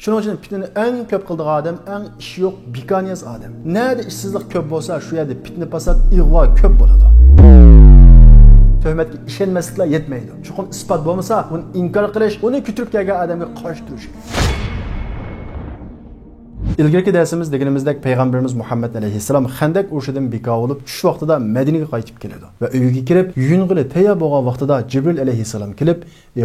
Shuning uchun fitnani eng ko'p qildigan odam eng ish yo'q, bekoniyaz odam. Nerede ishsizlik ko'p bo'lsa, shu yerda fitna fasod, ig'vo ko'p bo'ladi. Töhmetga ishonmasliklar yetmaydi. Chuqur isbot bo'lmasa, uni inkor qilish, uni kutirib kelgan odamga qarshi turish. İlgirki dersimiz deganimizdek Peygamberimiz Muhammed aleyhisselam Xandaq urushidan beka bo'lib, tush vaqtida Madinaga qaytib keladi va uyiga kirib, yuying'ili tayyor bo'lgan vaqtida Jibril aleyhisselam kelib,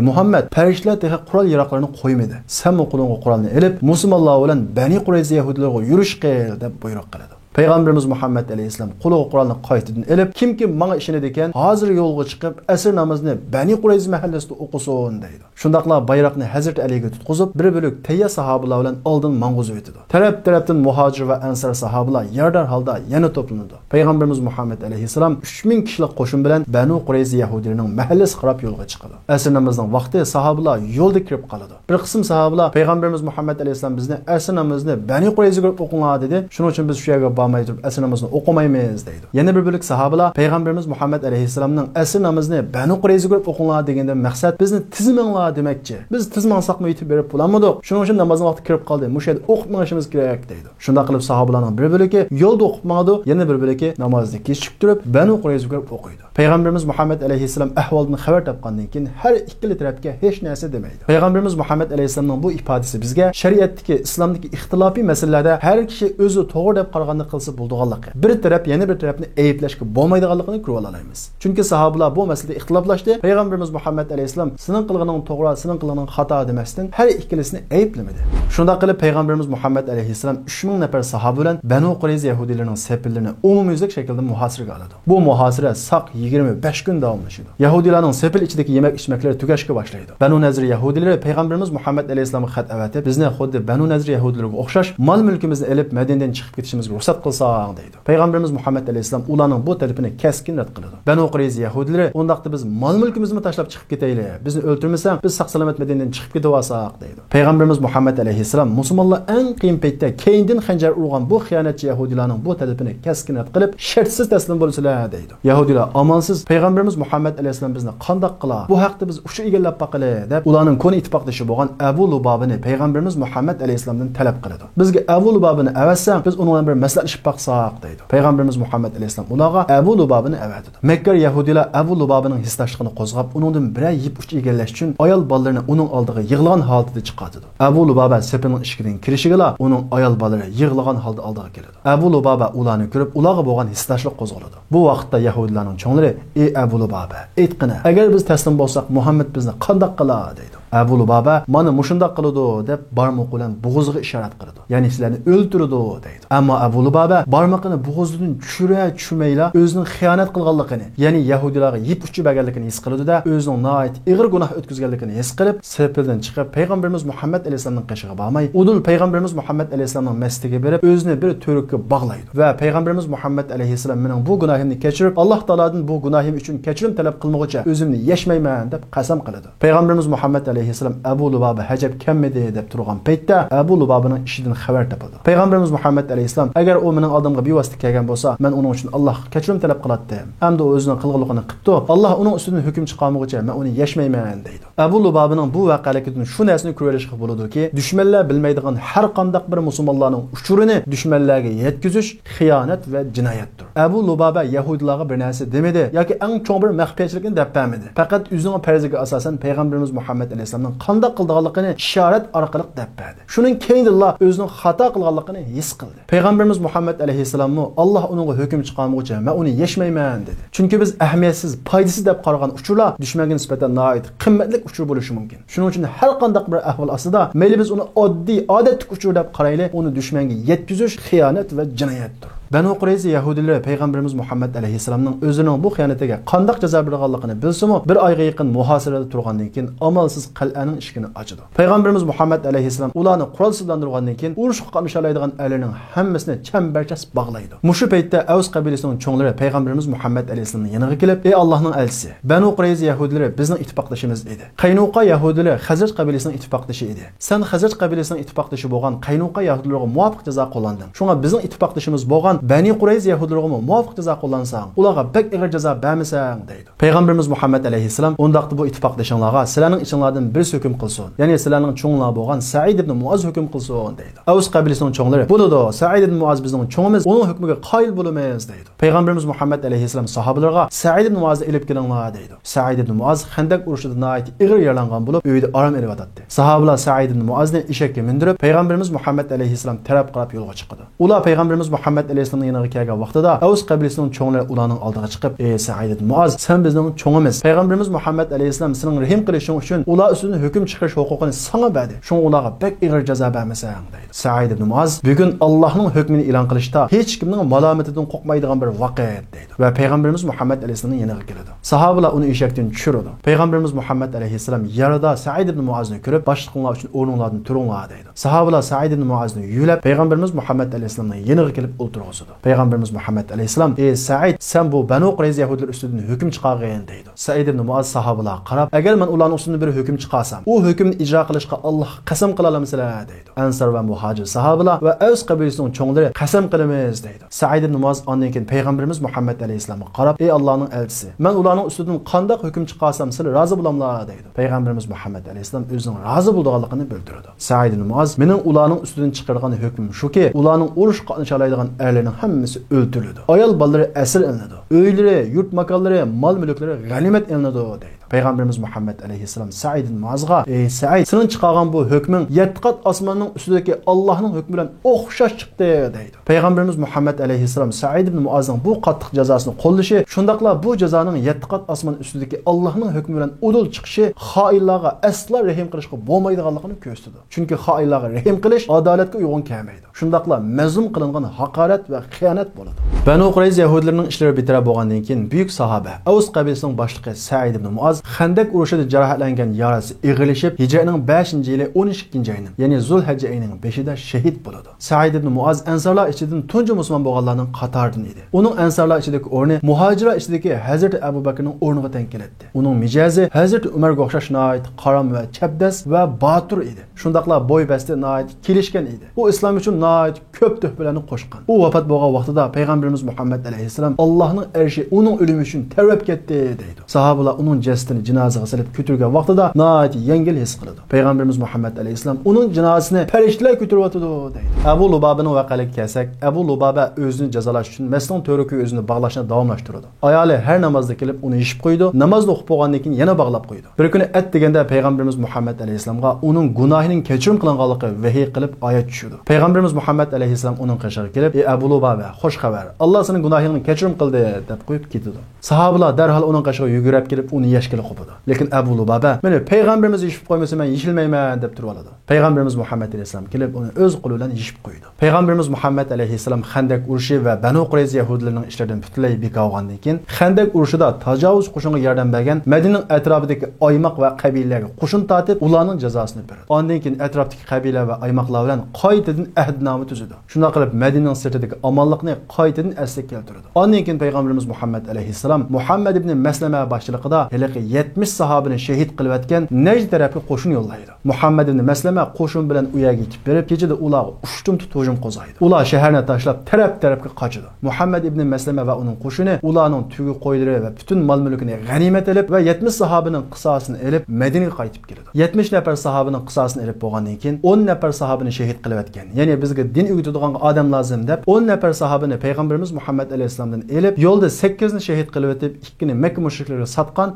Muhammed, farishtalar teha qurol yaroqlarini qo'ymadi. Sen bu qo'lingga qurolni olib, musulmonlar bilan Bani Qurayza yahudilarga yurish qil deb buyruq qiladi. Peygamberimiz Muhammed aleyhisselam qo'liga qurolni qaytadan olib, kimki menga ishonadi ekan, hozir yo'lga chiqib, asr namozini Bani Qurayza mahallasida o'qisin deydi. Shundaqla bayroqni Hazrat Aliga tutqizib, bir bo'lak tayyor sahobalar bilan oldin mang'uzib o'tadi. Taraf-tarafdan muhojir va ansar sahobalar yordar holda yana to'planadi. Peygamberimiz Muhammed aleyhisselam 3000 kishilik qo'shin bilan Bani Qurayza yahudilarining mahallasi qarab yo'lga chiqadi. Asr namozining vaqti sahobalar yo'lda kirib qoladi. Bir qism sahobalar Peygamberimiz Muhammed aleyhisselam bizni asr namozini Bani Qurayzaga o'qinglar dedi. Shuning uchun biz shu yerga bormay turib asr namozini o'qimaymiz deydi. Yana bir bo'lak sahobalar Peygamberimiz Muhammed aleyhisselamning asr namozini Bani Qurayzaga o'qinglar deganda maqsad bizni tizmanglar demakchi. Biz tizmansaqmi yetib berib bo'lmadik. Shuning uchun namozning vaqti kirib qoldi. Mushu yerda o'qib mangishimiz kerak deydi. Shunda qilib sahobalarning bir bo'lagi yo'lda o'qib mangadi, yana bir bo'lagi namozni kechikib turib Bani Qurayzaga o'qiydi. Peygamberimiz Muhammed aleyhisselam ahvoldan xabar topgandan keyin har ikkala tarafga hech narsa demaydi. Peygamberimiz Muhammed aleyhisselamning bu ifodasi bizga shariatdagi, islomdagi ixtilofiy masalalarda har kishi o'zi to'g'ri deb qaraganda qilsa bo'lganligi, bir taraf yana bir tarafni ayblashga bo'lmaydiganligini ko'rib olamiz. Chunki sahobalar bu masalada ixtiloflashdi. Peygamberimiz Muhammed aleyhisselam sening qilganing to'g'ri, sening qilganing xato demasdan har ikkilisini ayblamadi. Shunda qilib Peygamberimiz Muhammed aleyhisselam 3000 nafar sahoba bilan Banu Qurayza yahudilarining sepillarini umumiylik shaklda muhosiraga oladi. Bu muhosira saq 25 kun davomlashadi. Yahudilarning sepil ichidagi yemek-ichmaklari tugashga boshlaydi. Banu Nazir yahudilari Peygamberimiz Muhammed aleyhisselamga xat avatib, bizni xuddi Banu Nazir yahudilarga o'xshash mol-mulkimizni olib Madinadan chiqib ketishimizga ruxsat qilsang deydi. Peygamberimiz Muhammed aleyhisselam ularning bu talabini keskin rad qiladi. Banu Qurayza yahudilari undaqda biz mol-mulkimizni tashlab chiqib ketaylik. Bizni o'ltirmasang, biz saq salomat Madinadan chiqib ketib olsak deydi. Peygamberimiz Muhammed aleyhisselam musulmonlar eng qiyin paytda keyindan xanjar urgan bu xiyonatchi yahudilarning bu talabini keskin rad qilib, shartsiz taslim bo'lsalar deydi. Yahudilar amonsiz Peygamberimiz Muhammed aleyhisselam bizni qandoq qila? Bu haqda biz o'sha egallab baqili deb ularning koni ittifoqdoshi bo'lgan Abu Lubabani Peygamberimiz Muhammed aleyhisselamdan talab qiladi. Bizga Abu Lubabani avatsang, biz undan bir maslahatlashib baqsaq deydi. Peygamberimiz Muhammed aleyhisselam ularga Abu Lubabani avatadi. Makka yahudilar Abu Lubabining hisdaşligini qo'zg'ab, uningdan biray yeb uch egallash uchun ayol bolalarni uning oldiga yig'lagan holatda chiqardi. Abu Lubaba sepining ishigidan kirishiga uning ayol bolalari yig'lagan holda oldiga keladi. Abu Lubaba ularni ko'rib, ularga bo'lgan hisdaşlik qo'zg'aladi. Bu vaqtda yahudilarning cho'nglari: "Ey Abu Lubaba, aytqina, agar biz taslim bo'lsak, Muhammad bizni qandoq qiladi?" deydi. Abu Lubaba mana mushundoq qiladi deb barmoq bilan bo'g'ziga ishorat qiladi. Ya'ni sizlarni o'ltiradi deydi. Ammo Abu Lubaba barmoqini bo'g'zidan tushirmayla o'zining xiyonat qilganligini, ya'ni yahudilarga yeb uchi berganligini his qiladi-da, o'zining noit ig'ir gunoh o'tkazganligini his qilib, sepildan chiqib Peygamberimiz Muhammed aleyhisselamning qishig'iga bormay, udul Peygamberimiz Muhammed aleyhisselamning masjidiga berib, o'zini bir to'rikka bog'laydi va Peygamberimiz Muhammed aleyhisselam mening bu gunohimni kechirib, Alloh taoladan bu gunohim uchun kechirim talab qilmoqcha o'zimni yashmayman deb qasam qiladi. Peygamberimiz Muhammed aleyhisselam Abu Lubaba hajab kammidi deb turgan paytda Abu Lubabaning ishidan xabar topildi. Peygamberimiz Muhammed aleyhisselam agar u mening oldimga bevosita kelgan bo'lsa, men uning uchun Alloh kechirim talab qilatdim. Hamda o'zining qilganligini qildi. Alloh uning ustidan hukm chiqarmoqcha men uni yashmayman deydi. Abu Lubabaning bu voqealigidan shu narsani ko'rishga bo'ladiki, dushmanlar bilmaydigan har qanday bir musulmonlarning uchurini dushmanlarga yetkazish xiyonat va jinoyatdir. Abu Lubaba yahudilarga bir narsa demedi yoki eng cho'ng bir maxfiyatchilikni deb bermadi. Faqat o'zining farziga asosan Peygamberimiz Muhammed aleyhisselamning qanday qilganligini ishorat orqali deb berdi. Shuning keyinda o'zining xato qilganligini his qildi. Peygamberimiz Muhammed aleyhisselamni Alloh uningga hukm chiqarmoqcha men uni yashmayman dedi. Chunki biz ahamiyatsiz, foydasiz deb qaragan uchurlar dushmanga nisbatan noit qimmatli uchur bo'lishi mumkin. Shuning uchun har qanday bir ahvol ostida mayli biz uni oddiy, odatlik uchur deb qaraylik, uni dushmanga yetkazish xiyonat va jinoyatdir. Banu Qurayza yahudilari Peygamberimiz Muhammed aleyhisselamning o'zining bu xiyonatiga qanday jazo berganligini bilsa-mu, bir oyga yaqin muhosirada turgandan keyin amalsiz qal'aning eshigini ochdi. Peygamberimiz Muhammed aleyhisselam ularni qurolsizlantirgandan keyin urushga qatnashalaydigan ellarning hammasini chambarchas bog'laydi. Mushu paytda Aws qabilasining cho'nglari Peygamberimiz Muhammed aleyhisselamning yoniga kelib, "Ey Allohning elchisi, Banu Qurayza yahudilari bizning ittifoqdoshimiz edi. Qaynuqa yahudilari Xazraj qabilasining ittifoqdoshi edi. Sen Xazraj qabilasining ittifoqdoshi bo'lgan Qaynuqa yahudilarga muvofiq jazo qo'llanding. Shunga bizning ittifoqdoshimiz bo'lgan bo'lgan Bani Qurayz yahudlarga muvofiq jazo qo'llansang, ularga bek ig'ir jazo bermasang deydi. Payg'ambarimiz Muhammad alayhissalom undaqda bu ittifoqdashinglarga sizlarning ichinglardan birisi hukm qilsin. Ya'ni sizlarning cho'nglar bo'lgan Sa'id ibn Muaz hukm qilsin deydi. Avs qabilasining cho'nglari bo'ladi. Sa'id ibn Muaz bizning cho'ngimiz, uning hukmiga qoyil bo'lamiz deydi. Payg'ambarimiz Muhammad alayhissalom sahobalarga Sa'id ibn Muazni elib kelinglar deydi. Sa'id ibn Muaz Xandaq urushida nihoyat ig'ir yaralangan bo'lib, uyida orom eryotdi. Sahobalar Sa'id ibn Muazni eshakka mindirib, Payg'ambarimiz Muhammad alayhissalom taraf qarab yo'lga chiqdi. Ular Payg'ambarimiz Muhammad alayhissalomning yoniga kelgan vaqtida Avs qabilasining cho'nglari ularning oldiga chiqib, "Ey Sa'id ibn Muaz, sen bizning cho'ngimiz. Payg'ambarimiz Muhammad alayhissalom sening rahim qilishing uchun ular ustidan hukm chiqarish huquqini sana berdi. Shunga ularga bek ig'ir jazo bermasang" deydi. Sa'id ibn Muaz bugun Allohning hukmini e'lon qilishda hech kimning malomatidan qo'rqmaydigan bir voqea deydi. Va Payg'ambarimiz Muhammad alayhissalomning yoniga keladi. Sahobalar uni eshakdan tushirdi. Payg'ambarimiz Muhammad alayhissalom yarada Sa'id ibn Muazni ko'rib, boshliqlar uchun o'rninglardan turinglar deydi. Sahobalar Sa'id ibn Muazni yulab Payg'ambarimiz Muhammad alayhissalomning yoniga kelib o'ltirg'izdi. Payg'ambarimiz Muhammad alayhissalom, "Ey Sa'id, sen bu Banu Qurayz yahudlar ustidan hukm chiqargan" deydi. Sa'id ibn Muaz sahobalarga qarab, "Agar men ularning ustidan bir hukm chiqarsam, u hukmni ijro qilishga Alloh qasam qila olamsizlar" deydi. Ansar va muhojir sahobalar va Avs qabilasining cho'nglari qasam qilamiz deydi. Sa'id ibn Muaz ondan keyin Payg'ambarimiz Muhammad alayhissalomga qarab, "Ey Allohning elchisi, men ularning ustidan qanday hukm chiqarsam sizlar rozi bo'lamlar" deydi. Payg'ambarimiz Muhammad alayhissalom o'zining rozi bo'lganligini bildirdi. Sa'id ibn Muaz, "Mening ularning ustidan chiqargan hukmim shuki, ularning urush qatnasha oladigan erlarning hammasi o'ldirildi. Ayol bolalari asir ilinadi. Uylari, yurt makonlari, mol-mulklari g'animat ilinadi" deydi. Payg'ambarimiz Muhammad alayhissalom Sa'id ibn Muazga, "Ey Sa'id, sening chiqargan bu hukming 7 qat osmonning ustidagi Allohning hukmi bilan o'xshash chiqdi" deydi. Payg'ambarimiz Muhammad alayhissalom Sa'id ibn Muazning bu qattiq jazosini qo'llashi, shundaqla bu jazoning 7 qat osmon ustidagi Allohning hukmi bilan udul chiqishi xoinlarga asla rahim qilishga bo'lmaydiganligini ko'rsatdi. Chunki xoinlarga rahim qilish adolatga uyg'un kelmaydi. Shundaqla mazlum qilingan haqorat va xiyonat bo'ladi. Banu Qurayz yahudlarining ishlari bitirib bo'lgandan keyin buyuk sahoba Avs qabilasining boshlig'i Sa'id ibn Muaz Xandaq urushida jarohatlangan yarasi ig'ilishib, Hijrining 5-yili 12-oyning, ya'ni Zulhijja oyining 5-ida shahid bo'ladi. Sa'id ibn Muaz ansarlar ichidan tunji musulmon bo'lganlarning qatoridan edi. Uning ansarlar ichidagi o'rni muhojirlar ichidagi Hazrat Abu Bakrning o'rniga teng keladi. Uning mijozi Hazrat Umarga o'xshash nihoyat qaram va chabdas va botir edi. Shundaqla bo'y-basti nihoyat kelishgan edi. U islom uchun nihoyat ko'p tuhfalarni qo'shgan. U vafot bo'lgan vaqtida Payg'ambarimiz Muhammad alayhissalom Allohning arshi uning o'limi uchun tavab ketdi deydi. Sahobalar uning jasadini jinozaga solib ko'targan vaqtida nihoyat yengil his qiladi. Payg'ambarimiz Muhammad alayhissalom uning jinozasini farishtalar ko'taryapti deydi. Abu Lubabaning vaqaliga kelsak, Abu Lubaba o'zini jazolash uchun masjidning to'riga o'zini bog'lashni davomlashtirdi. Ayoli har namozda kelib uni yishib qo'ydi, namozda o'qib bo'lgandan keyin yana bog'lab qo'ydi. Bir kuni at deganda Payg'ambarimiz Muhammad alayhissalomga uning gunohining kechirim qilinganligi vahiy qilib oyat tushdi. Payg'ambarimiz Muhammad alayhissalom uning qishig'iga kelib, "Ey Abu Lubaba, xush xabar. Alloh sening gunohingni kechirim qildi" deb qo'yib ketdi. Sahobalar darhol uning qishig'iga yugurib kelib uni yashkili qo'ydi. Lekin Abu Lubaba, "Meni payg'ambarimiz yishib qo'ymasa men yishilmayman" deb turib oladi. Payg'ambarimiz Muhammad alayhissalom kelib uni o'z qo'li bilan yishib qo'ydi. Payg'ambarimiz Muhammad alayhissalom Xandaq urushi va Banu Qurayz yahudlarining ishlaridan butunlay bekor bo'lgandan keyin Xandaq urushida tajovuz qo'shiniga yordam bergan Madinaning atrofidagi oymoq va qabilalarga qo'shin tortib, ularning jazosini berdi. Ondan keyin atrofdagi qabila va oymoqlar bilan qaytadan ahdnoma tuzdi. Shunday qilib Madinaning sirtidagi omonlikni qaytadan asliga keltirdi. Ondan keyin Payg'ambarimiz Muhammad alayhissalom Muhammad ibn Maslama boshchiligida haliqi 70 sahobini shahid qilib atgan Najd tarafga qo'shin yo'llaydi. Muhammad ibn Maslama qo'shin bilan u yerga yetib berib, kechada ular ushtum hujum qo'zaydi. Ular shaharni tashlab taraf-tarafga qochadi. Muhammad ibn Maslama va uning qo'shini ularning tugi qo'ylari va butun mol-mulkini g'animat olib va 70 sahobaning qisosini olib Madinaga qaytib keladi. 70 nafar sahobaning qisosini olib bo'lgandan keyin 10 nafar sahobini shahid qilib atgan. Ya'ni bizga din o'rgatadigan odam lozim deb 10 nafar sahabini Payg'ambarimiz Muhammad alayhisalomdan elib, yo'lda 8 ni shahid qilib o'tib, 2 ni Makka mushriklariga satgan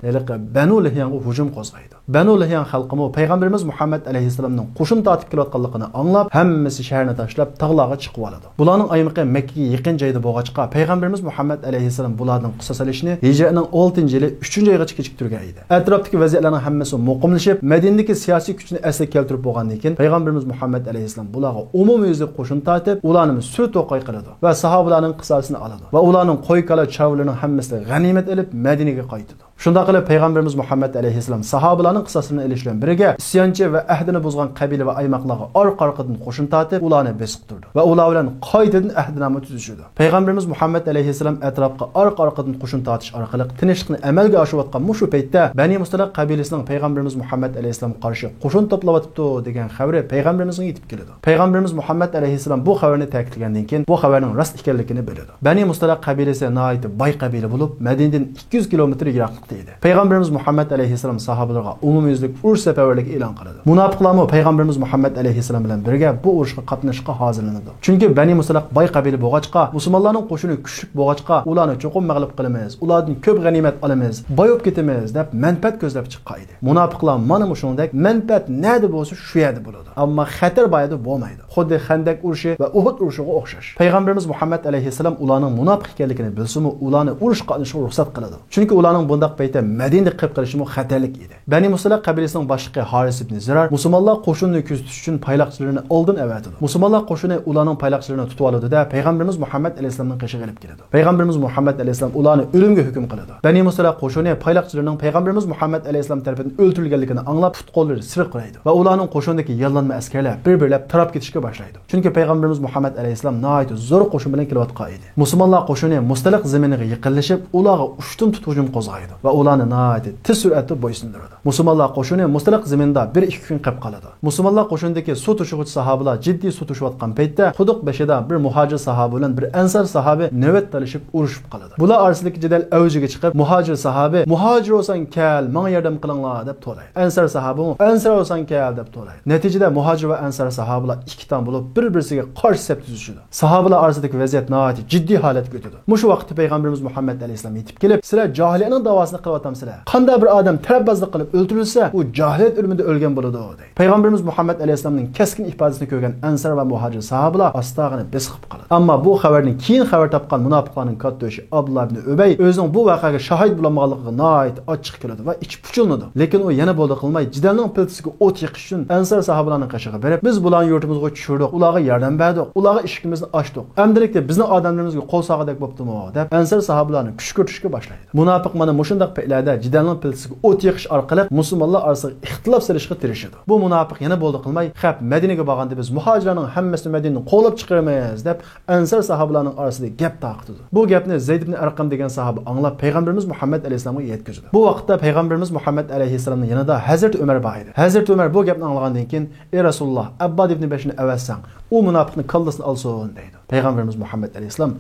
Banu Lihyanga hujum qo'zg'aydi. Banu Lihyan xalqimi Payg'ambarimiz Muhammad alayhisalomning qo'shin tortib kelayotganligini anglab, hammasi shaharni tashlab tog'larga chiqib oladi. Bularning aymiqi Makkaga yaqin joyda bo'lg'achqa Payg'ambarimiz Muhammad alayhisalom bularning qisos olishini Hijrining 6-yili 3-oygacha kechiktirgan edi. Atrofdagi vaziyatlarning hammasi muqimlashib, Madinadagi siyosiy kuchni asli keltirib bo'lgandan keyin Payg'ambarimiz Muhammad alayhisalom bularga umumiy qo'shin tortib, ularni surt o'qay qiladi va sahobalarning qisosini oladi va ularning qo'y-kala chavrlarining hammasini g'animat olib Madinaga qaytadi. Shunda qilib payg'ambarimiz Muhammad alayhissalom sahobalarning qissasini elish bilan birga isyonchi va ahdini buzgan qabila va aymoqlarga orqa-orqadan qo'shin tortib, ularni besiq turdi va ular bilan qaytadan ahdnoma tuzishdi. Payg'ambarimiz Muhammad alayhissalom atrofga orqa-orqadan qo'shin tortish orqali tinchlikni amalga oshirayotgan mushu paytda Bani Mustalaq qabilasining payg'ambarimiz Muhammad alayhissalom qarshi qo'shin to'playotibdi degan xabari payg'ambarimizga yetib keldi. Payg'ambarimiz Muhammad alayhissalom bu xabarni ta'kidlagandan keyin bu xabarning rost ekanligini bildi. Bani Mustalaq qabilasi nihoyat boy qabila bo'lib, Madinadan 200 kilometr yiroqlikda edi. Payg'ambarimiz Muhammad alayhissalom sahobalarga umumyuzlik urush safarbarligi e'lon qildi. Munofiqlarmi payg'ambarimiz Muhammad alayhissalom bilan birga bu urushga qatnashishga hozirlanadi. Chunki Bani Mustalaq boy qabila bo'lg'achqa, musulmonlarning qo'shini kuchli bo'lg'achqa, ularni cho'qim mag'lub qilamiz, ulardan ko'p g'animat olamiz, boyib ketamiz deb manfaat ko'zlab chiqqan edi. Munofiqlar mana shunday manfaat nada bo'lsa shu yerda bo'ladi. Ammo xatar boyida bo'lmaydi. Xuddi Xandak urushi va Uhud urushiga o'xshash. Payg'ambarimiz Muhammad alayhissalom ularning munofiq ekanligini bilsa-mu, ularni urush qatnashishga ruxsat qiladi. Chunki ularning bundaq paytda Madinada qilib qilishi xatarlik edi. Bani Mustalaq qabilasining boshlig'i Haris ibn Zirar musulmonlar qo'shinini kuzatish uchun payloqchilarini oldin avatdi. Musulmonlar qo'shini ularning payloqchilarini tutib oldi-da, payg'ambarimiz Muhammad alayhissalomning qishiga olib keldi. Payg'ambarimiz Muhammad alayhissalom ularni o'limga hukm qildi. Bani Mustalaq qo'shini payloqchilarining payg'ambarimiz Muhammad alayhissalom tomonidan o'ldirilganligini anglab, put-qo'llari siriq qiladi va ularning qo'shindagi yollanma askarlar bir-birlab tarab ketishga boshlaydi. Chunki payg'ambarimiz Muhammad alayhissalom nihoyat zo'r qo'shin bilan kelayotgan edi. Musulmonlar qo'shini Mustalaq zaminiga yaqinlashib, ularga ushtum tut hujum qo'zg'aydi va ularni nihoyat tez suratda bo'ysundiradi. Musulmonlar qo'shini Mustalaq zaminida 1-2 kun qolib qoladi. Musulmonlar qo'shindagi suv tushuvchi sahobalar jiddiy suv tushayotgan paytda quduq beshida bir muhojir sahoba bilan bir ansar sahoba navbat talashib urushib qoladi. Bular orasidagi jadal avjiga chiqib, muhojir sahoba "Muhojir bo'lsang kel, menga yordam qilinglar" deb to'laydi. Ansar sahoba "Ansar bo'lsang kel" deb to'laydi. Natijada muhojir va ansar sahobalar ikkidan bo'lib bir-birisiga qarshi saf tuzishdi. Sahobalar orasidagi vaziyat nihoyat jiddiy holatga o'tdi. Mushu vaqtda payg'ambarimiz Muhammad alayhissalom yetib kelib, "Sizlar jahiliyaning davosini qilyapsizlar. Qanday bir odam tarabbozlik qilib o'ldirilsa, u jahiliyat o'limida o'lgan bo'ladi" dedi. Payg'ambarimiz Muhammad alayhissalomning keskin ifodasini ko'rgan ansar va muhojir sahobalar ostag'ini besiqib qoladi. Ammo bu xabarning keyin xabar topgan munofiqlarning kattashi Abdullah ibn Ubay o'zining bu voqeaga shohid bo'lmaganligiga nihoyat ochiq keladi va ichi puchilnadi. Lekin u yana bo'ldi qilmay, jidalning piltisiga o't yiqish uchun ansar sahobalarning qashiga berib, "Biz bularni yurtimizga tushirdik, ularga yordam berdik, ularga eshikimizni ochdik. Amdilikda bizning odamlarimizga qo'l sog'adak bo'ptimi?" deb ansar sahobalarni kushkurtishga boshlaydi. Munofiq mana shundaq paytlarda jidalning piltisiga o't yiqish orqali musulmonlar orasida ixtilof solishga tirishadi. Bu munofiq yana bo'ldi qilmay, "Xap, Madinaga borganda biz muhojirlarning hammasini Madinadan qo'lab chiqaramiz" deb ansar sahobalarning orasida gap taqdi. Bu gapni Zayd ibn Arqam degan sahoba anglab payg'ambarimiz Muhammad alayhissalomga yetkazdi. Bu vaqtda payg'ambarimiz Muhammad alayhissalomning yanida Hazrat Umar bor edi. Hazrat Umar bu gapni anglagandan keyin, "Ey Rasululloh, Abbad ibn Bashni avatsang, u munofiqni kallasini olsin" deydi. Payg'ambarimiz Muhammad alayhissalom,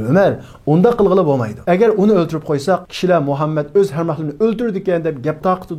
"Umar, unda qilg'ili bo'lmaydi. Agar uni o'ldirib qo'ysak, kishilar Muhammad o'z harmahlarini o'ldirdi ekan deb gap taqdi"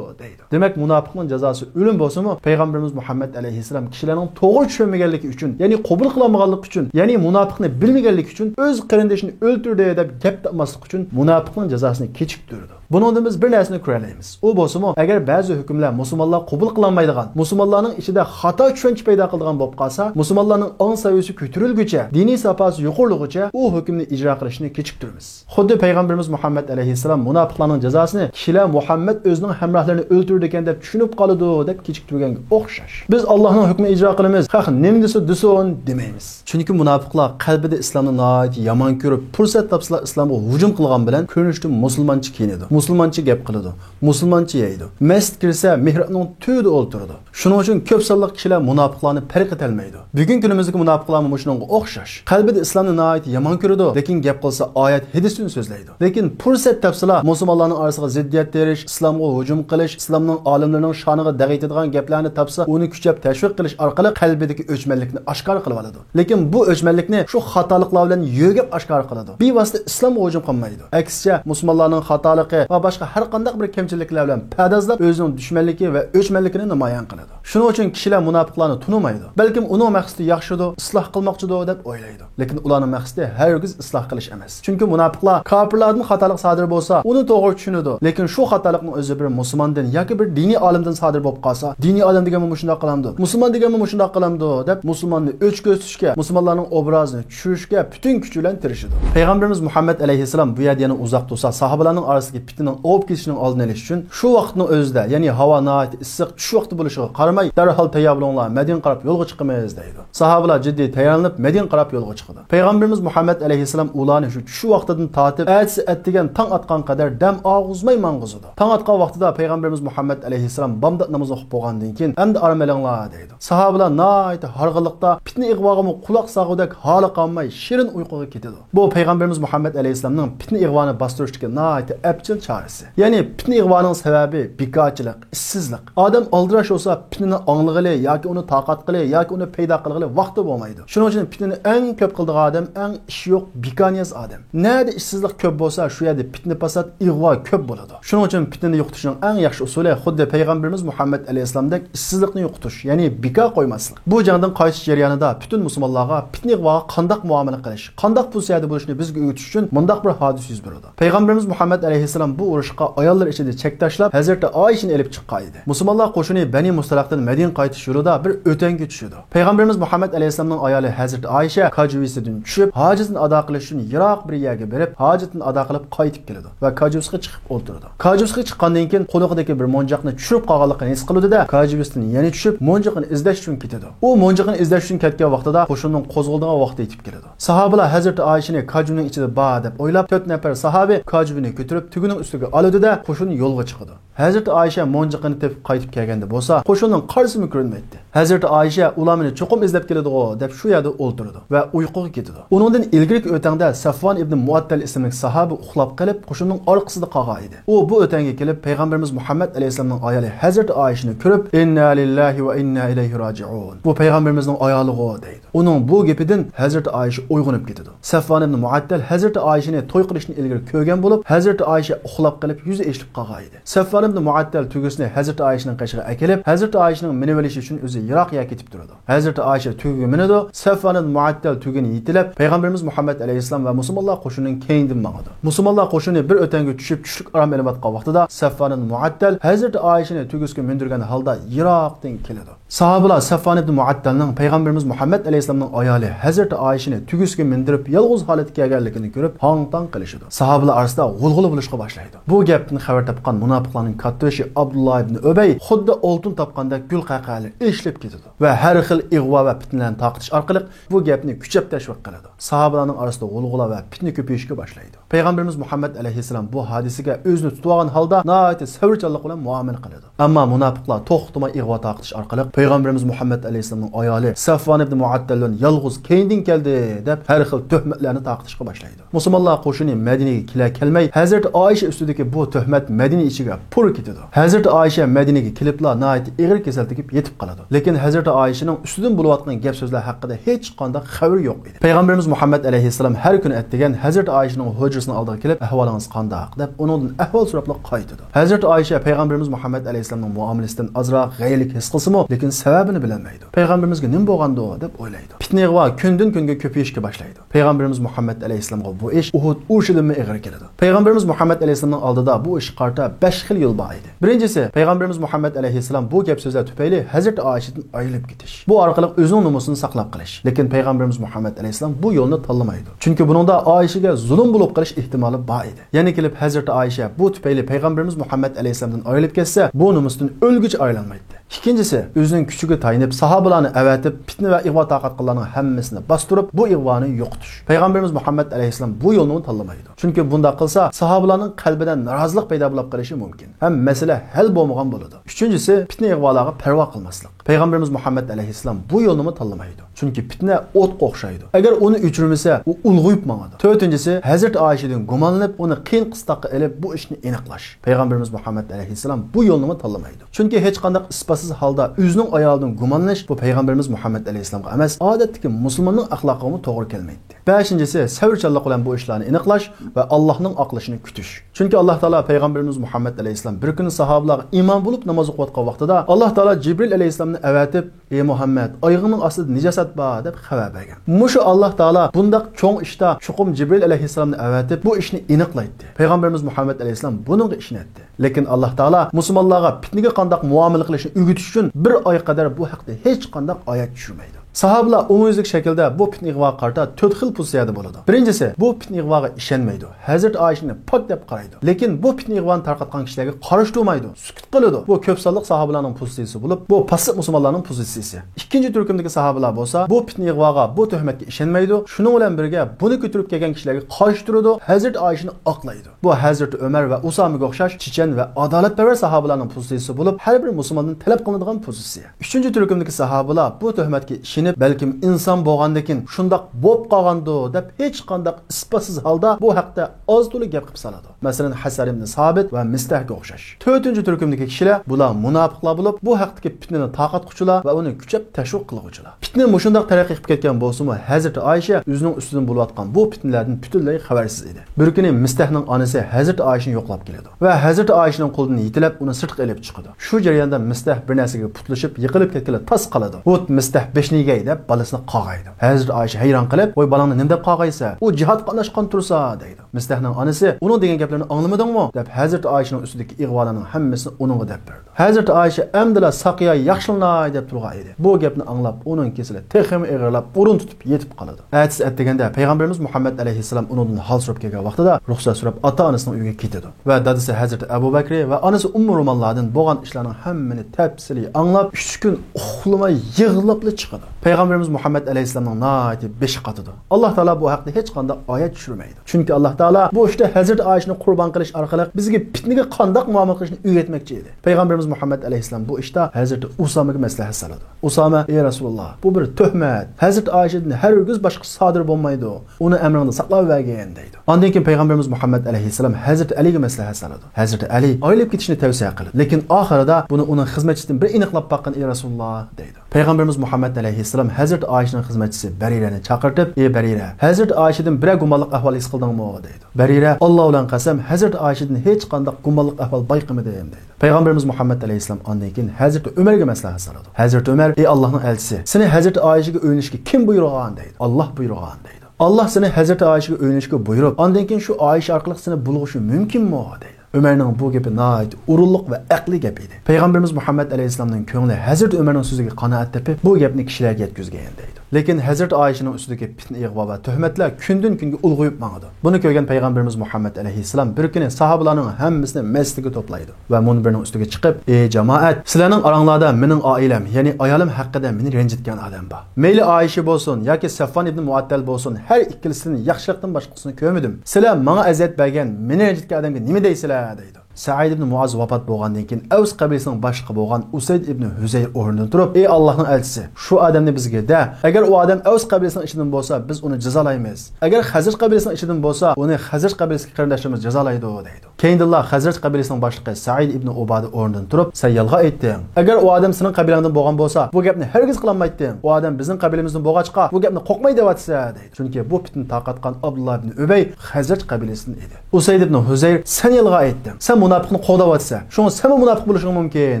deydi. Demak, munofiqning jazosi o'lim bo'lsa-mu, payg'ambarimiz Muhammad alayhissalom kishilarning to'g'ri tushunmaganligi uchun, ya'ni qabul qilolmaganligi uchun, ya'ni munofiqni bilmaganligi uchun o'z qarindishini o'ldirdi deb gap topmaslik uchun munofiqning jazosini kechiktirdi. Bundan biz bir narsani ko'ramiz. U bo'lsa-mu, agar ba'zi hukmlar musulmonlar qabul qilolmaydigan, musulmonlarning ichida xato tushuncha paydo qiladigan bo'lib qolsa, musulmonlarning ong saviyasi ko'tarilguncha, diniy safasi yuqorilguncha u hukmni ijro qilishni kechiktiramiz. Xuddi payg'ambarimiz Muhammad alayhissalom munofiqlarning jazosini kishilar Muhammad o'zining hamrohlarini o'ldirdi ekan deb tushunib qoladi deb kechiktirganga o'xshash. Biz Allohning hukmini ijro qilamiz, xalq nima desa desin demaymiz. Chunki munofiqlar qalbida islomni nihoyat yomon ko'rib, fursat topsalar islomga hujum qilgan bilan ko'rinishda musulmoncha kiyinadi. Musulmoncha gap qiladi, musulmoncha yeydi. Masjid kirsa mehrobning to'yida o'ltiradi. Shuning uchun ko'p sonli kishilar munofiqlarni farq etolmaydi. Bugun kunimizdagi munofiqlar shunga o'xshash. Qalbida islomni nihoyat yomon ko'radi, lekin gap qilsa oyat hadisni so'zlaydi. Lekin fursat topsalar musulmonlarning orasiga ziddiyat terish, islomga hujum qilish, islomning olimlarining shoniga dag'aydigan gaplarni topsa, uni kuchab tashviq qilish orqali qalbidagi o'chmanlikni oshkor qilib oladi. Lekin bu o'chmanlikni shu xatoliklar bilan yo'g'ib oshkor qiladi. Bevosita islomga hujum qilmaydi. Aksicha musulmonlarning xatoligi va boshqa har qanday bir kamchiliklar bilan padazlab o'zining dushmanligi va o'chmanligini namoyon qiladi. Shuning uchun kishilar munofiqlarni tunimaydi. Balkim uning maqsadi yaxshidir, isloh qilmoqchidir deb o'ylaydi. Lekin ularning maqsadi hargiz isloh qilish emas. Chunki munofiqlar kofirlardan xatolik sodir bo'lsa, uni to'g'ri tushunadi. Lekin shu xatolikning o'zi bir musulmondan yoki bir diniy olimdan sodir bo'lib qolsa, diniy olim deganmi shunday qilamdi, musulmon deganmi shunday qilamdi deb musulmonni o'chko'zishga, musulmonlarning obrazini tushirishga butun kuch bilan tirishadi. Payg'ambarimiz Muhammad alayhissalom bu yerda yana uzoq tursa, sahobalarning orasiga fitnaning olib ketishining oldini olish uchun shu vaqtning o'zida, ya'ni havo nihoyat issiq tush vaqti bo'lishiga qaramay, darhol tayyor bo'linglar, Madina qarab yo'lga chiqamiz deydi. Sahobalar jiddiy tayyorlanib Madina qarab yo'lga chiqdi. Payg'ambarimiz Muhammad alayhisalom ularni shu vaqtdan tortib atsi atdigan tong atgan qadar dam og'izmay mang'izdi. Tong atgan vaqtida Payg'ambarimiz Muhammad alayhisalom bomdod namoz o'qib bo'lgandan keyin endi armalanglar deydi. Sahobalar nihoyat harg'inlikda fitna ig'voga quloq sag'udek holi qolmay shirin uyquga ketadi. Bu Payg'ambarimiz Muhammad alayhisalomning fitna ig'voni bostirishga nihoyat abchil chorasi. Ya'ni fitna ig'voning sababi bekorchilik, ishsizlik. Odam aldirash bo'lsa fitnani anglag'ili yoki uni taqat qili yoki uni paydo qilg'ili vaqti bo'lmaydi. Shuning uchun fitnani eng ko'p qildigan odam eng ish yo'q, bekoniyaz odam. Nerede ishsizlik ko'p bo'lsa, shu yerda fitna pasat, ig'vo ko'p bo'ladi. Shuning uchun fitnani yo'qotishning eng yaxshi usuli xuddi Payg'ambarimiz Muhammad alayhisalomdek ishsizlikni yo'qotish, ya'ni bekor qo'ymaslik. Bu jangdan qaytish jarayonida butun musulmonlarga fitna ig'voga qanday muomala qilish, qanday pozitsiyada bo'lishni bizga o'rgatish uchun mundaq bir hodisa yuz berdi. Payg'ambarimiz Muhammad alayhisalom bu urushga ayollar ichida chek tashlab, Hazrat Oyishani elib chiqqan edi. Musulmonlar qo'shini Bani Mustalaqdan Madina qaytish yo'lida bir o'tanga tushdi. Payg'ambarimiz Muhammad alayhisalomning ayoli Hazrat Oyisha kajvisidan tushib, hojatini ado qilish uchun yiroq bir yerga berib, hojatini ado qilib qaytib keldi va kajvisga chiqib o'ltirdi. Kajvisga chiqqandan keyin qo'lidagi bir monjoqni tushirib qolganligini his qildi-da, kajvisdan yana tushib, monjoqni izlash uchun ketdi. U monjoqni izlash uchun ketgan vaqtida qo'shinning qo'zg'aldigan vaqti yetib keldi. Sahobalar Hazrat Oyishani kajvining ichida bor deb o'ylab, 4 nafar sahoba kajvini ko'tarib tuguning ustiga oldi-da, qo'shin yo'lga chiqdi. Hazrat Oyisha monjoqni tepib qaytib kelganda bo'lsa, qo'shinning qarsimi ko'rinmaydi. Hazrat Oyisha ularni cho'qim izlab keladi-go deb shu yerda o'ltirdi va uyquga ketdi. Uningdan ilgari o'tangda Safvan ibn Muattal ismli sahoba uxlab qolib, qo'shinning orqasida qolgan edi. U bu o'tanga kelib Payg'ambarimiz Muhammad alayhisalomning ayoli Hazrat Oyishani ko'rib, "Inna lillahi va inna ilayhi roji'un." Bu Payg'ambarimizning ayoli-go deydi. Uning bu gapidan Hazrat Oyisha uyg'onib ketdi. Safvan ibn Muattal Hazrat Oyishani to'y qilishni ilgari ko'rgan bo'lib, Hazrat Oyisha uxlab qolib yuzi eshilib qolgan edi. Safvan ibn Muattal tugisini Hazrat Oyishaning qashiga akelib, Hazrat Oyishaning minib olishi uchun o'zi yiroq yerga ketib turadi. Hazrat Oyisha tugiga minadi, Safvan ibn Muattal tugini yitilib, Payg'ambarimiz Muhammad alayhisalom va musulmonlar qo'shinining keyindan mangadi. Musulmonlar qo'shini bir o'tanga tushib, tushlik aram elayotgan vaqtida Safvan ibn Muattal Hazrat Oyishani tugisiga mindirgan holda yiroqdan keladi. Sahobalar Safvan ibn Muattalning Payg'ambarimiz Muhammad alayhisalomning ayoli Hazrat Oyishani tugisiga mindirib, yolg'iz holatga kelganligini ko'rib, hong-tong qilishdi. Sahobalar orasida g'ulg'ula bo'lishga boshlaydi. Bu gapni xabar topgan munofiqlarning kattashi Abdullah ibn Ubay xuddi oltin topganda gul qaqali eshlab ketadi va har xil ig'vo va fitnalarni taqitish orqali bu gapni kuchab tashviq qiladi. Sahobalarning orasida g'ulg'ula va fitna ko'payishga boshlaydi. Payg'ambarimiz Muhammad alayhisalom bu hodisaga o'zini tutib olgan holda nihoyat sabrchanlik bilan muomala qiladi. Ammo munofiqlar to'xtamay ig'vo taqitish orqali Payg'ambarimiz Muhammad alayhisalomning ayoli Safvan ibn Muattaldan yolg'iz keyindan keldi deb har xil tuhmatlarni taqitishga boshlaydi. Musulmonlar qo'shini Madinaga kelmay, Hazrat Oyisha ustidagi bu tuhmat Madina ichiga pur ketadi. Hazrat Oyisha Madinaga keliblar nihoyat ig'ir kasal tegib yetib qoladi. Lekin Hazrat Oyishaning ustidan bo'layotgan gap so'zlar haqida hech qanday xabar yo'q edi. Payg'ambarimiz Muhammad alayhisalom har kuni aytgan Hazrat Oyishaning hujrasining oldiga kelib, ahvolingiz qanday deb uningdan ahvol so'rab qaytadi. Hazrat Oyisha Payg'ambarimiz Muhammad alayhisalomning muomalasidan azroq g'aylik his qilsa-mu, lekin sababini bilmaydi. Payg'ambarimizga nima bo'lgandi deb o'ylaydi. Fitna ig'vo kundan kunga ko'payishga boshlaydi. Payg'ambarimiz Muhammad alayhisalomga bu ish Uhud urushidan ig'ir keladi. Payg'ambarimiz Muhammad alayhisalomning oldida bu ish qarta 5 xil yo'l bor edi. Birinchisi, Payg'ambarimiz Muhammad alayhisalom bu gap so'zlar tufayli Hazrat Oyishadan ayrilib ketish. Bu orqali o'zining nomusini saqlab qolish. Lekin Payg'ambarimiz Muhammad alayhisalom bu yo'lni tanlamaydi. Chunki buningda Oyishaga zulm bo'lib qilish ehtimoli bor edi. Yana kelib Hazrat Oyisha bu tufayli Payg'ambarimiz Muhammad alayhisalomdan ayrilib ketsa, bu nomusdan o'lgich aylanmaydi. İkincisi, o'zining kuchiga tayinib sahobalarni avatib, fitna va ig'vo taqat qilganlarning hammasini bostirib, bu ig'voni yo'qotish. Payg'ambarimiz Muhammad alayhisalom bu yo'lni tanlamaydi. Chunki bunda qilsa, sahobalarning qalbidan norozilik paydo bo'lib qolishi mumkin. Ham masala hal bo'lmagan bo'ladi. Uchinchisi, fitna ig'volarga parvo qilmaslik. Payg'ambarimiz Muhammad alayhisalom bu yo'lni tanlamaydi. Chunki fitna o'tga o'xshaydi. Agar uni o'chirmasa, u ulg'uyib mangadi. To'rtinchisi, Hazrat Oyishadan gumonlanib, uni qiyin qistoqqa ilib bu ishni aniqlash. Payg'ambarimiz Muhammad alayhisalom bu yo'lni tanlamaydi. Chunki hech qanday isbotsiz holda o'zining ayolidan gumonlash bu Payg'ambarimiz Muhammad alayhisalomga emas, odatdagi musulmonning axloqiga to'g'ri kelmaydi. Beshinchisi, sabrchanlik bilan bu ishlarni aniqlash va Allohning aqlishini kutish. Chunki Alloh taolo Payg'ambarimiz Muhammad alayhisalom bir kuni sahobalarga iymon bo'lib namoz o'qiyotgan vaqtida Alloh taolo Jibril alayhisalomni avatib, "Ey Muhammad, oyog'ining ostida nijosat bor" deb xabar bergan. Mushu Alloh taolo bundaq cho'ng ishda chuqum Jibril alayhisalomni avatib bu ishni aniqlaydi. Payg'ambarimiz Muhammad alayhisalom buningga ishonadi. Lekin Alloh taolo musulmonlarga fitnaga qanday muomala qilishni o'rgatish uchun bir oy qadar bu haqda hech qanday oyat tushirmaydi. Sahabalar umumiylik şekilde bu fitne ig'voga qarata 4 xil pozitsiyada bo'ladi. Birinchisi, bu fitne ig'voga ishonmaydi. Hazrat Oyishani pok deb qaraydi. Lekin bu fitne ig'voni tarqatgan kishilarga qarash turmaydi. Sukut qiladi. Bu ko'p sonliq sahobalarning pozitsiyasi bo'lib, bu pasiq musulmonlarning pozitsiyasi. Ikkinchi turkumdagi sahobalar bo'lsa, bu fitne ig'voga, bu tuhmatga ishonmaydi. Shuning bilan birga buni ko'tarib kelgan kishilarga qarshi turadi. Hazrat Oyishani oqlaydi. Bu Hazrat Umar va Usamaga o'xshash chechan va adolatparvar sahobalarning pozitsiyasi bo'lib, har bir musulmondan talab qilinadigan pozitsiya. Uchinchi turkumdagi sahobalar bu tuhmatga ishonib, balkim inson bo'lgandan shundoq bo'lib qolgandi deb hech qanday isbotsiz holda bu haqda oz to'la gap qilib soladi. Masalan, Hasan ibn Sabit va Mistahga o'xshash. To'rtinchi turkumdagi kishilar bular munofiqlar bo'lib, bu haqdagi fitnani taqatquchilar va uni kuchab tashviq qiluvchilar. Fitna mushundoq taraqqiy qilib ketgan bo'lsa-mu, Hazrat Oyisha o'zining ustidan bo'layotgan bu fitnalardan butunlay xabarsiz edi. Bir kuni Mistahning onasi Hazrat Oyishani yo'qlab keladi va Hazrat Oyishaning qo'lidan yetilab uni sirtqa olib chiqadi. Shu jarayonda Mistah bir narsaga putlashib, yiqilib ketganda tas qoladi. Bu Mistah beshnigay deb balasini qog'aydi. Hazrat Oyisha hayron qilib, "Voy balangni nima deb qog'aysa? U jihad qatnashgan tursa" deydi. Mistahning onasi, "Uning degan gaplarni anglamadingmi?" deb Hazrat Oyishaning ustidagi ig'volarning hammasini uningga deb berdi. Hazrat Oyisha "Amdila saqiya yaxshilnay" deb turgan edi. Bu gapni anglab, uning kesili texmi ig'irlab, o'rin tutib yetib qoladi. Aytis aytganda payg'ambarimiz Muhammad alayhissalom undan hol so'rab kelgan vaqtida ruxsat so'rab ota-onasining uyiga ketadi va dadasi Hazrat Abu Bakr va onasi Ummu Rumanlardan bo'lgan ishlarning hammani tafsili anglab 3 kun uxlamay yig'lab chiqadi. Payg'ambarimiz Muhammad alayhissalomning naati besh qatidi. Alloh taolo bu haqda hech qanday oyat tushirmaydi. Chunki Alloh taolo bu ishda Hazrat Oyishani qurbon qilish orqali bizga fitnaga qanday muomala qilishni o'rgatmoqchi edi. Payg'ambarimiz Muhammad alayhissalom bu ishda Hazrat Usamaga maslahat soladi. Usama: "Ey Rasululloh, bu bir tuhmat. Hazrat Oyishadan hargiz boshqa sodir bo'lmaydi. Uni amringda saqlab vergin" deydi. Ondan keyin Payg'ambarimiz Muhammad alayhissalom Hazrat Aliga maslahat soladi. Hazrat Ali oylab ketishni tavsiya qiladi. Lekin oxirida buni uning xizmatchisidan bir aniqlab boqqan "Ey Rasululloh" deydi. Payg'ambarimiz Muhammad alayhissalom Hazrat Oyishaning xizmatchisi Barirani chaqirtib, "Ey Barira, Hazrat Oyishadan bir gumonliq ahvol his qildingmi?" deydi. Barira: "Alloh bilan qasam, Hazrat Oyishadan hech qanday gumonliq ahvol bayqamadim" deydi. Payg'ambarimiz Muhammad alayhissalom ondan keyin Hazrat Umarga maslahat soladi. Hazrat Umar: "Ey Allohning elchisi, seni Hazrat Oyishaga o'ynashga kim buyurgan?" deydi. "Alloh buyurgan" deydi. "Allah seni Hazrat Oyishaga o'ynashga buyurib, ondan keyin shu Oyisha orqali seni bulg'ishi mumkinmi?" deydi. Umarning bu gapi nihoyat urunliq va aqli gap edi. Payg'ambarimiz Muhammad alayhissalomning ko'ngli Hazrat Umarning so'ziga qanoat topib, bu gapni kishilarga yetkazgan deydi. Lekin Hazrat Oyishaning ustidagi fitna ig'vo va tuhmatlar kundan kunga ulg'ayib mangadi. Buni ko'rgan Payg'ambarimiz Muhammad alayhissalom bir kuni sahobalarning hammasini masjidga to'playdi va munbirning ustiga chiqib, "Ey jamoat, sizlarning oranglarda mening oilam, ya'ni ayolim haqida meni ranjitgan odam bor. Mayli Oyisha bo'lsin yoki Safvan ibn Muattal bo'lsin, har ikkilisini yaxshilikdan boshqasini ko'rmadim. Sizlar menga aziyat bergan, meni ranjitgan odamga nima deysizlar?" deydi. Said ibn Muaz vafot bo'lgandan keyin Aws qabilasining boshlig'i bo'lgan Usayd ibn Huzayr o'rnidan turib, "Ey Allohning elchisi, shu odamni bizga da. Agar u odam Aws qabilasining ichidan bo'lsa, biz uni jazolaymiz. Agar Hazrat qabilasining ichidan bo'lsa, uni Hazrat qabilasiga qarindoshlarimiz jazolaydi" deydi. Keyinda Hazrat qabilasining boshlig'i Said ibn Ubada o'rnidan turib, "Sen yolg'on aytding. Agar u odam sening qabilangdan bo'lgan bo'lsa, bu gapni hargiz qilolmayding. U odam bizning qabilamizdan bo'lg'achqa, bu gapni qo'qmay deyapti" deydi. Chunki bu fitni taqatgan Abdullah ibn Ubay Hazrat qabilasidan edi. Usayd ibn Huzayr: "Sen yolg'on aytding. Sen munofiqni qo'dayotsa, shuni sen munofiq bo'lishing mumkin"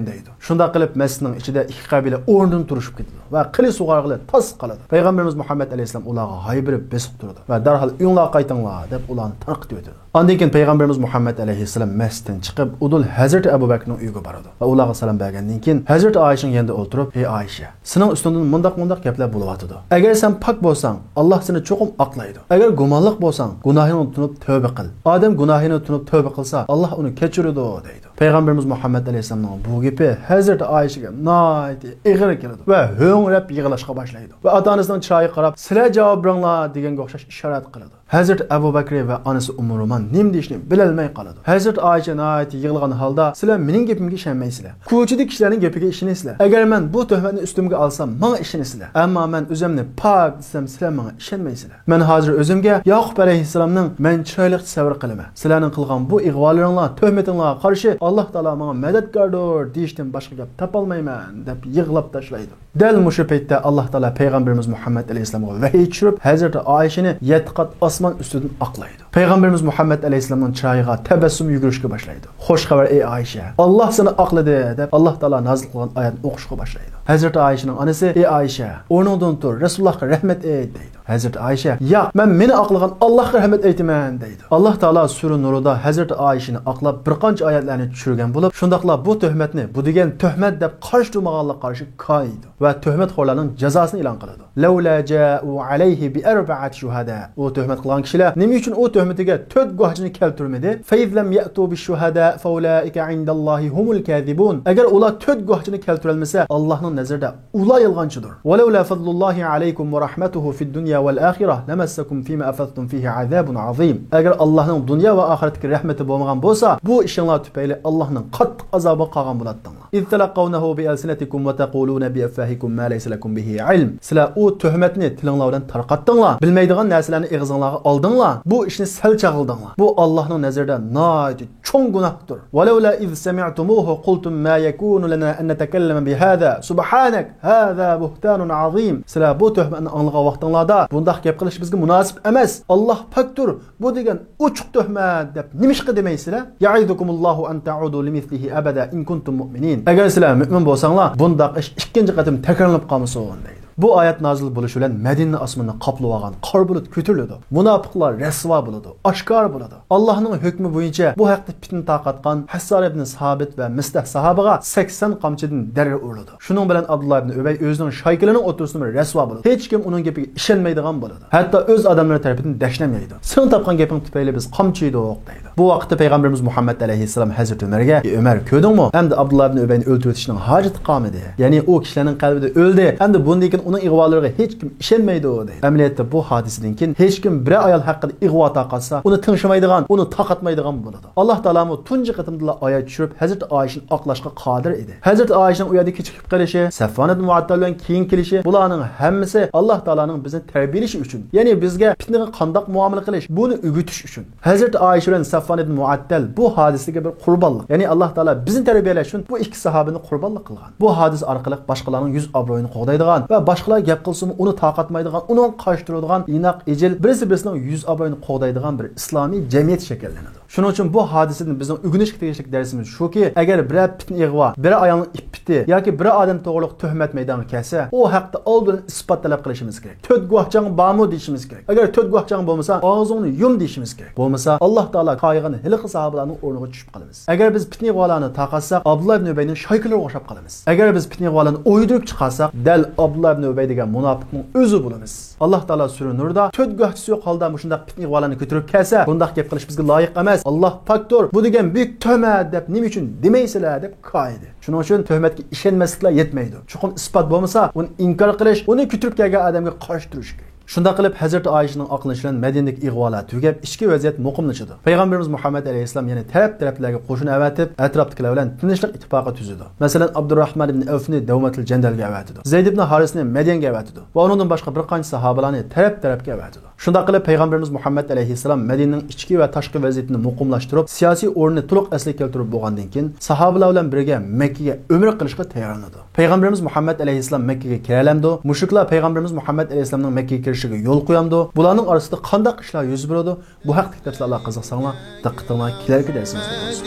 deydi. Shunda qilib masjidning ichida ikki qabila o'rnidan turishib ketdi va qili sug'org'ili tas qoladi. Payg'ambarimiz Muhammad alayhissalom ularga haybirib besib turdi va darhol "Uyinglar qaytinglar" deb ularni tanqid etdi. Ondan keyin Payg'ambarimiz Muhammad alayhissalom masjiddan chiqib, udul Hazrat Abu Bakrning uyiga boradi va ularga salom bergandan keyin Hazrat Oyishaning yanında o'tirib, "Ey Oyisha, sening ustundan mundaq gaplar bo'lyapti. Agar sen pok bo'lsang, Alloh seni cho'qim oqlaydi. Agar gumonliq bo'lsang, gunohingni tunib tavba qil. Odam gunohini tunib tavba qilsa, Alloh uni kechiradi" deydi. Payg'ambarimiz Muhammad alayhissalomning bu gapi Hazrat Oyishaga nihoyat ig'ir keladi va ho'ngrab yig'lashga boshlaydi va ota-onasining chiroyiga qarab, "Sizlar javob beringlar" deganga o'xshash ishorat qiladi. Hazrat Abu Bakr va onasi Ummu Ruman nim deyishni bilolmay qoladi. Hazrat Oyisha nihoyat yig'ilgan holda, "Sizlar mening gapimga ishonmaysizlar. Ko'chidagi kishilarning gapiga ishonasizlar. Agar men bu tuhmatni ustimga olsam, menga ishonasizlar. Ammo men o'zimni pok desam, sizlar menga ishonmaysizlar. Men hozir o'zimga Yaqub alayhissalomning men chiroyli tasavvur qilaman. Sizlarning qilgan bu ig'volaringlar, tuhmatinglarga qarshi Alloh taolo menga madadkordir deyishdan boshqa gap topolmayman" deb yig'lab tashlaydi. Dal mushu paytda Alloh taolo payg'ambarimiz Muhammad alayhissalomga vahiy tushirib, Hazrat Oyishani 7 qat osmon ustidan oqlaydi. Payg'ambarimiz Muhammad alayhissalomning chiroyiga tabassum yugurishga boshlaydi. "Xo'sh xabar ey Oyisha, Alloh seni oqladi" deb Alloh taolo nozil qilgan oyatni o'qishga boshlaydi. Hazreti Ayşe'nin anası ey Ayşe o'rningdan tur Rasulullahga rahmat ayt deydi. Hazreti Ayşe yo'q men meni aqlagan Allohga rahmat aytaman deydi. Alloh taolo sura Nurda Hazreti Ayşe'ni aqlab bir qancha oyatlarni tushirgan bo'lib, shundaqla bu tuhmatni bu degan tuhmat deb qarshi turmaganlik qarshi qo'ydi va tuhmatxo'rlarning jazosini e'lon qiladi. Laula ja'u alayhi bi arba'ati shuhada. O tuhmat qilgan kishilar nima uchun o tuhmatiga 4 guvohchini keltirmadi? Fa izlam ya'tu bi shuhada fa ulaika indallohi humul kadhibun. Agar ular 4 guvohchini keltirolmasa, Allohning nazarida ular yolg'onchidir. Walaula fadlullohi alaykum va rahmatuhu fid dunya wal akhirah lamassakum fima afadtum fihi azabun azim. Agar Allohning dunyo va oxiratdagi rahmati bo'lmagan bo'lsa, bu ishinglar tufayli Allohning qattiq azobi qolgan bo'ladinglar. İz talaqawnahu bi alsinatikum va taquluna bi afwahikum ma laysa lakum bihi ilm. Sizlar u tuhmatni tilinglar bilan tarqatdinglar. Bilmaydigan narsalarni og'zingizga oldinglar. Bu ishni sal chag'ildinglar. Bu Allohning nazarida noyat cho'ng gunohdir. Walaula iz sami'tumuhu qultum ma yakunu lana an natakallama bi hada subhanak hada buhtanun azim. Sizlar bu tuhmatni anglagan vaqtinglarda bundaq gap qilish bizga munosib emas. Alloh pakdir. Bu degan uchuq tuhmat deb nimishqa demaysizlar? Ya'idukumullohu an ta'udu limithlihi abada in kuntum mu'minin. Agar sizlar mu'min bo'lsanglar, bundaq ish ikkinchi qatim takrorlanib qolmasin deydi. Bu ayet nazil bo'lishi bilan Madina osmonini qoplab olgan qor bulut ko'tariladi. Munofiqlar rasvo bo'ladi, oshkor bo'ladi. Allohning hukmi bo'yicha bu haqda fitna taqatgan Hassan ibn Sabit va Mistah sahabaga 80 qamchidan darra uriladi. Shuning bilan Abdullah ibn Ubay o'zining shaykilining o'rtasida rasvo bo'ladi. Hech kim uning gapiga ishonmaydigan bo'ladi. Hatto o'z odamlari tomonidan dashlamaydi. Sen topgan gaping tufayli biz qamchiydik deydi. Bu vaqtda payg'ambarimiz Muhammad alayhissalom Hazrat Umarga Umar ko'rdingmi? Hamda Abdullah ibn Ubayni o'ldirishning hojati qolmadi. Ya'ni u kishilarning qalbida o'ldi. Hamda bundan uning ig'volariga hech kim ishonmaydi deydi. Amaliyotda bu hodisadan keyin hech kim bir ayol haqida ig'vo taqatsa, uni tinshamaydigan, uni taqatmaydigan bo'ladi. Alloh taolamo tunji qatimda oyat tushirib, Hazrat Oyishani oqlashga qodir edi. Hazrat Oyishning u yerda kechikib qolishi, Safvan ibn Muattal bilan keyin kelishi, bularning hammasi Alloh taolaning bizni tarbiyalashi uchun, ya'ni bizga fitnaga qandoq muomala qilish, buni o'rgatish uchun. Hazrat Oyisha bilan Safvan ibn Muattal bu hodisaga bir qurbonlik, ya'ni Alloh taolo bizni tarbiyalash uchun bu ikki sahobani qurbonlik qilgan. Bu hodisa orqali boshqalarning yuz obro'yini qo'g'daydigan va boshqalar gap qilsa uni taqatmaydigan, uni qarshtiradigan inoq ejil birisi-birisining yuz obro'yini qo'g'daydigan bir islomiy jamiyat shakllanadi. Shuning uchun bu hodisadan bizning o'rganishga tegishli darsimiz shuki, agar bir fitna ig'vo, bir ayolning ipiti yoki bir odam to'g'riliq tuhmat maydoniga kelsa, u haqda oldin isbot talab qilishimiz kerak. 4 guvohchang bormi deyishimiz kerak. Agar 4 guvohchang bo'lmasa, og'zingni yum deyishimiz kerak. Bo'lmasa, Alloh taolo qo'ygan hiliqi sahobalarning o'rniga tushib qolamiz. Agar biz fitna ig'volarni taqatsak, Abdullah ibn Ubayning shaykilariga o'xshab qolamiz. Agar biz fitna ig'volarni o'ydirib chiqarsak, dal Abdullah ibn Ubay degan munofiqning o'zi bo'lamiz. Alloh taolo sura Nurda 4 guvohchisi yo'q holda shunday fitna ig'volarni ko'tarib kelsa, bundaq gap qilish bizga loyiq emas. Alloh faktor bu degan buyuk tuhmat deb nima uchun demaysizlar deb qo'ydi. Shuning uchun tuhmatga ishonmasliklar yetmaydi. Chuqur isbot bo'lmasa, uni inkor qilish, uni ko'tarib kelgan odamga qarshi turish kerak. Shunda qilib Hazrat Oyishaning aqlanishi bilan Madinadagi ig'volar tugab, ichki vaziyat muqimlashadi. Payg'ambarimiz Muhammad alayhisalom yana taraf-taraflarga qo'shin avatib, atrofdagilar bilan tinchlik ittifoqi tuzadi. Masalan, Abdurrahman ibn Avfni Davmatul Jandalga avatidi. Zayd ibn Harisni Madinaga avatidi. Va undan boshqa bir qancha sahobalarni taraf-tarafga avatidi. Shunda qilib Payg'ambarimiz Muhammad alayhisalom Madinaning ichki va tashqi vaziyatini muqimlashtirib, siyosiy o'rnini to'liq asliga keltirib bo'lgandan keyin sahobalar bilan birga Makka ga umr qilishga tayyorlanadi. Payg'ambarimiz Muhammad alayhisalom Makka ga kiralamdi. Mushriklar Payg'ambarimiz Muhammad alayhisalomning Makka ga kirishiga yo'l qo'yamdi. Bularning orasida qanday ishlar yuz beradi? Bu haqda kitoblarga qiziqsanglar, diqqatinglar kelarki darsimizda bo'lsin.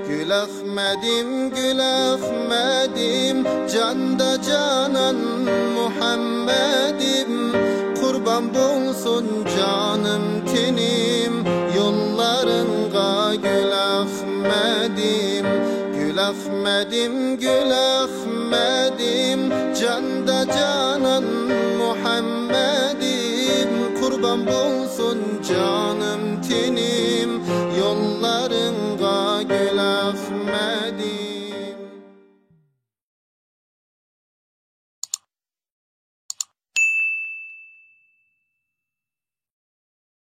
Gül Ahmedim, Gül Ahmedim, canda canan Muhammedim, kurban bulsun canım tenim, yollarınga Gül Ahmedim, Gül Ahmedim, Gül Ahmedim, canda canan